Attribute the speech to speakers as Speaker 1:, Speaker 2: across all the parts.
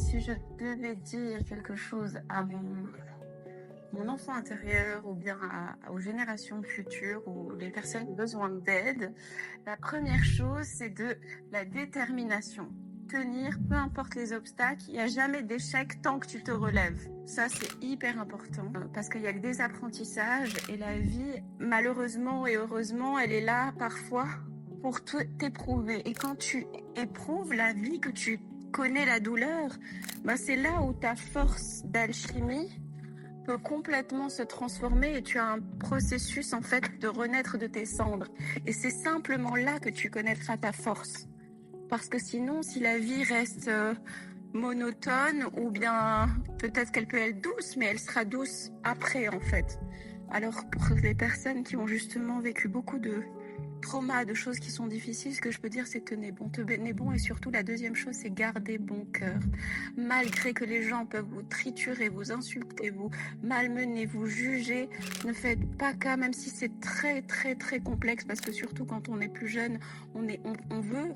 Speaker 1: si je devais dire quelque chose à mon enfant intérieur ou bien aux générations futures ou les personnes qui ont besoin d'aide, la première chose, c'est de la détermination. Tenir, peu importe les obstacles, il n'y a jamais d'échec tant que tu te relèves. Ça, c'est hyper important parce qu'il y a que des apprentissages et la vie, malheureusement et heureusement, elle est là parfois pour t'éprouver. Et quand tu éprouves la vie, que tu connais la douleur, bah c'est là où ta force d'alchimie peut complètement se transformer et tu as un processus en fait de renaître de tes cendres. Et c'est simplement là que tu connaîtras ta force. Parce que sinon, si la vie reste monotone ou bien peut-être qu'elle peut être douce, mais elle sera douce après en fait. Alors pour les personnes qui ont justement vécu beaucoup de traumas, de choses qui sont difficiles, ce que je peux dire, c'est tenez bon, et surtout la deuxième chose, c'est garder bon cœur. Malgré que les gens peuvent vous triturer, vous insulter, vous malmener, vous juger, ne faites pas cas, même si c'est très très très complexe, parce que surtout quand on est plus jeune, on veut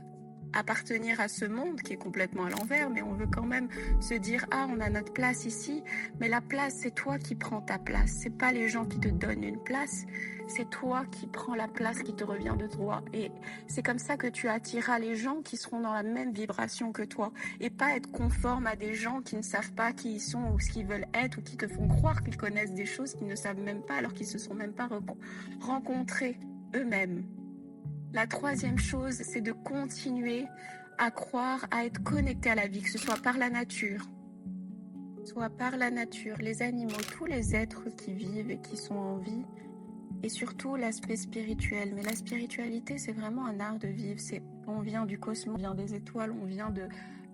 Speaker 1: appartenir à ce monde qui est complètement à l'envers, mais on veut quand même se dire ah, on a notre place ici, mais la place, c'est toi qui prends ta place, c'est pas les gens qui te donnent une place, c'est toi qui prends la place qui te revient de droit. Et c'est comme ça que tu attireras les gens qui seront dans la même vibration que toi, et pas être conforme à des gens qui ne savent pas qui ils sont ou ce qu'ils veulent être, ou qui te font croire qu'ils connaissent des choses qu'ils ne savent même pas alors qu'ils se sont même pas rencontrés eux-mêmes. La troisième chose, c'est de continuer à croire, à être connecté à la vie, que ce soit par la nature, les animaux, tous les êtres qui vivent et qui sont en vie, et surtout l'aspect spirituel. Mais la spiritualité, c'est vraiment un art de vivre. On vient du cosmos, on vient des étoiles, on vient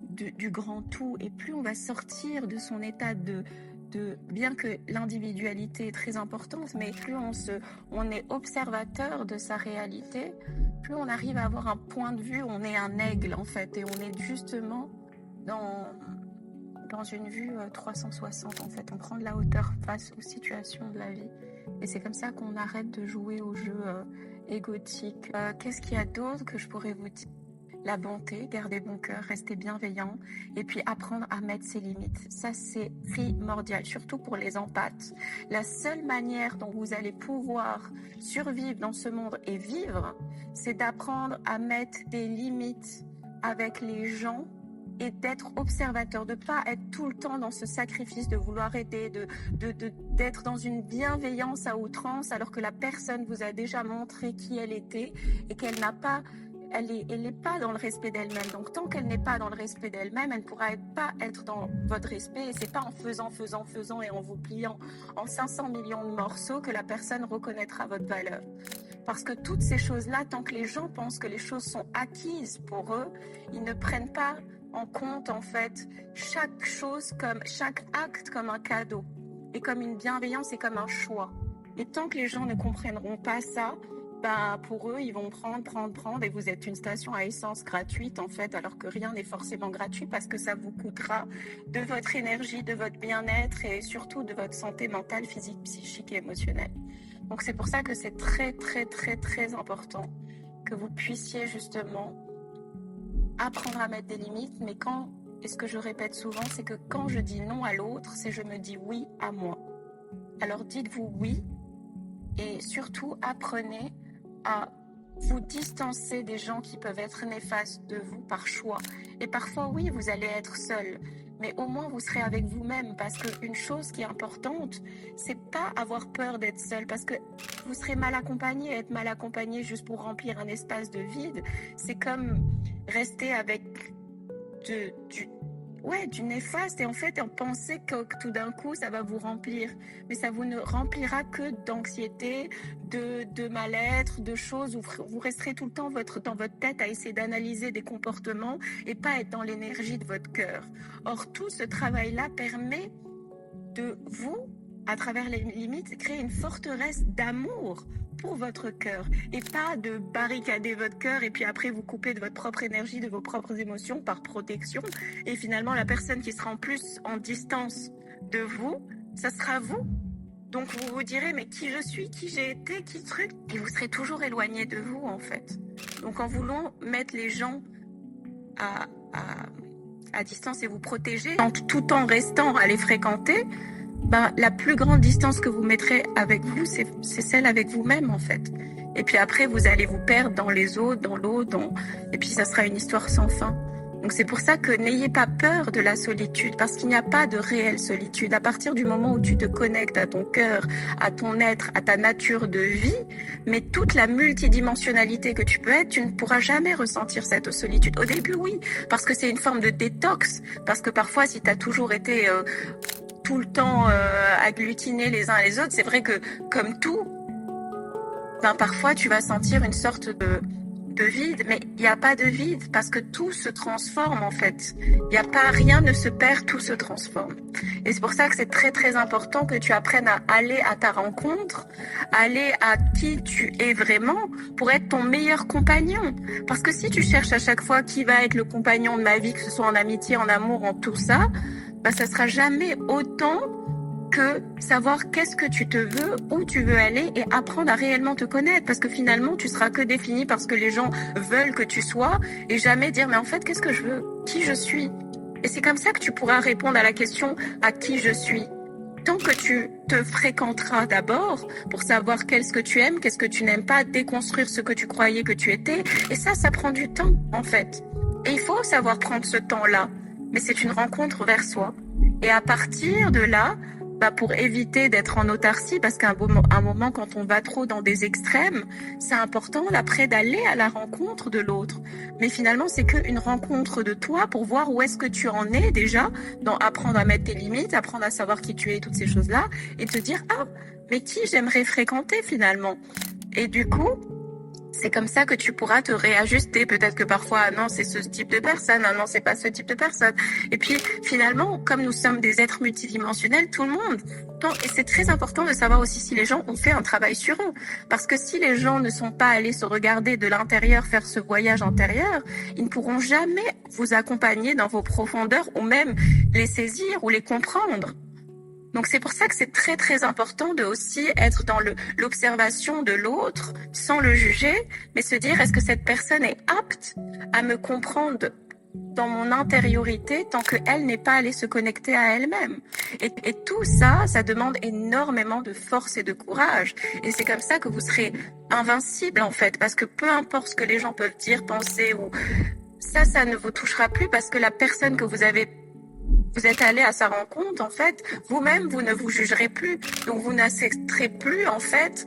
Speaker 1: du grand tout. Et plus on va sortir de son état bien que l'individualité est très importante, mais plus on est observateur de sa réalité, plus on arrive à avoir un point de vue, on est un aigle en fait, et on est justement dans une vue 360 en fait, on prend de la hauteur face aux situations de la vie. Et c'est comme ça qu'on arrête de jouer aux jeux égotiques. Qu'est-ce qu'il y a d'autre que je pourrais vous dire? La bonté, garder bon cœur, rester bienveillant et puis apprendre à mettre ses limites. Ça, c'est primordial, surtout pour les empathes. La seule manière dont vous allez pouvoir survivre dans ce monde et vivre, c'est d'apprendre à mettre des limites avec les gens et d'être observateur, de pas être tout le temps dans ce sacrifice, de vouloir aider, d'être dans une bienveillance à outrance alors que la personne vous a déjà montré qui elle était et qu'elle n'a pas elle est pas dans le respect d'elle-même. Donc, tant qu'elle n'est pas dans le respect d'elle-même, elle ne pourra pas être dans votre respect. Et c'est pas en faisant et en vous pliant en 500 millions de morceaux que la personne reconnaîtra votre valeur. Parce que toutes ces choses-là, tant que les gens pensent que les choses sont acquises pour eux, ils ne prennent pas en compte, en fait, chaque acte comme un cadeau. Et comme une bienveillance et comme un choix. Et tant que les gens ne comprendront pas ça, pour eux, ils vont prendre, et vous êtes une station à essence gratuite, en fait, alors que rien n'est forcément gratuit parce que ça vous coûtera de votre énergie, de votre bien-être et surtout de votre santé mentale, physique, psychique et émotionnelle. Donc, c'est pour ça que c'est très, très, très, très important que vous puissiez justement apprendre à mettre des limites, mais et ce que je répète souvent, c'est que quand je dis non à l'autre, c'est je me dis oui à moi. Alors, dites-vous oui et surtout apprenez à vous distancer des gens qui peuvent être néfastes de vous par choix. Et parfois, oui, vous allez être seul, mais au moins vous serez avec vous-même, parce qu'une chose qui est importante, c'est pas avoir peur d'être seul, parce que vous serez mal accompagné. Être mal accompagné juste pour remplir un espace de vide, c'est comme rester avec du néfaste, et en fait on pensait que tout d'un coup ça va vous remplir, mais ça vous ne remplira que d'anxiété, de mal-être, de choses où vous resterez tout le temps dans votre tête à essayer d'analyser des comportements et pas être dans l'énergie de votre cœur. Or tout ce travail-là permet de vous, à travers les limites, créer une forteresse d'amour pour votre cœur, et pas de barricader votre cœur et puis après vous couper de votre propre énergie, de vos propres émotions par protection, et finalement la personne qui sera en plus en distance de vous, ça sera vous. Donc vous vous direz mais qui je suis, qui j'ai été, qui truc, et vous serez toujours éloigné de vous en fait. Donc en voulant mettre les gens à à distance et vous protéger tout en restant à les fréquenter, ben, la plus grande distance que vous mettrez avec vous, c'est celle avec vous-même en fait. Et puis après, vous allez vous perdre dans les autres, dans l'autre, et puis ça sera une histoire sans fin. Donc c'est pour ça que n'ayez pas peur de la solitude, parce qu'il n'y a pas de réelle solitude. À partir du moment où tu te connectes à ton cœur, à ton être, à ta nature de vie, mais toute la multidimensionnalité que tu peux être, tu ne pourras jamais ressentir cette solitude. Au début, oui, parce que c'est une forme de détox, parce que parfois, si tu as toujours été tout le temps agglutinés les uns les autres, c'est vrai que comme tout, ben, parfois tu vas sentir une sorte de vide, mais il n'y a pas de vide parce que tout se transforme en fait. Il n'y a pas, rien ne se perd, tout se transforme. Et c'est pour ça que c'est très très important que tu apprennes à aller à ta rencontre, aller à qui tu es vraiment pour être ton meilleur compagnon. Parce que si tu cherches à chaque fois qui va être le compagnon de ma vie, que ce soit en amitié, en amour, en tout ça, ben ça sera jamais autant que savoir qu'est-ce que tu te veux, où tu veux aller et apprendre à réellement te connaître, parce que finalement tu seras que défini parce que les gens veulent que tu sois et jamais dire mais en fait qu'est-ce que je veux, qui je suis. Et c'est comme ça que tu pourras répondre à la question à qui je suis. Tant que tu te fréquenteras d'abord pour savoir qu'est-ce que tu aimes, qu'est-ce que tu n'aimes pas, déconstruire ce que tu croyais que tu étais, et ça prend du temps en fait. Et il faut savoir prendre ce temps-là, mais c'est une rencontre vers soi. Et à partir de là, bah pour éviter d'être en autarcie, parce qu'à un moment, quand on va trop dans des extrêmes, c'est important après d'aller à la rencontre de l'autre. Mais finalement, c'est qu'une rencontre de toi pour voir où est-ce que tu en es déjà, dans apprendre à mettre tes limites, apprendre à savoir qui tu es, toutes ces choses-là, et te dire, ah, mais qui j'aimerais fréquenter finalement. Et du coup, c'est comme ça que tu pourras te réajuster. Peut-être que parfois, ah non, c'est ce type de personne, ah non, c'est pas ce type de personne. Et puis, finalement, comme nous sommes des êtres multidimensionnels, tout le monde. Et c'est très important de savoir aussi si les gens ont fait un travail sur eux. Parce que si les gens ne sont pas allés se regarder de l'intérieur, faire ce voyage intérieur, ils ne pourront jamais vous accompagner dans vos profondeurs ou même les saisir ou les comprendre. Donc c'est pour ça que c'est très très important de aussi être dans l'observation de l'autre sans le juger, mais se dire est-ce que cette personne est apte à me comprendre dans mon intériorité tant qu'elle n'est pas allée se connecter à elle-même. Et tout ça, ça demande énormément de force et de courage. Et c'est comme ça que vous serez invincible en fait, parce que peu importe ce que les gens peuvent dire, penser, ou ça ne vous touchera plus parce que la personne que vous êtes allé à sa rencontre, en fait, vous-même, vous ne vous jugerez plus. Donc, vous n'accepterez plus, en fait,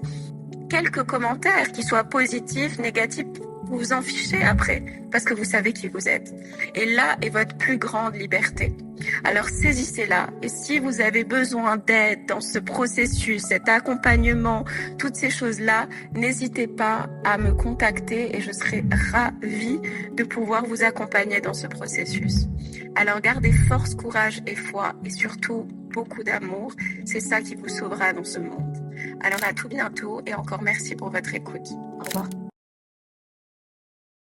Speaker 1: quelques commentaires, qui soient positifs, négatifs, vous vous en fichez après, parce que vous savez qui vous êtes. Et là est votre plus grande liberté. Alors, saisissez-la. Et si vous avez besoin d'aide dans ce processus, cet accompagnement, toutes ces choses-là, n'hésitez pas à me contacter et je serai ravie de pouvoir vous accompagner dans ce processus. Alors, gardez force, courage et foi et surtout beaucoup d'amour. C'est ça qui vous sauvera dans ce monde. Alors, à tout bientôt et encore merci pour votre écoute. Au revoir.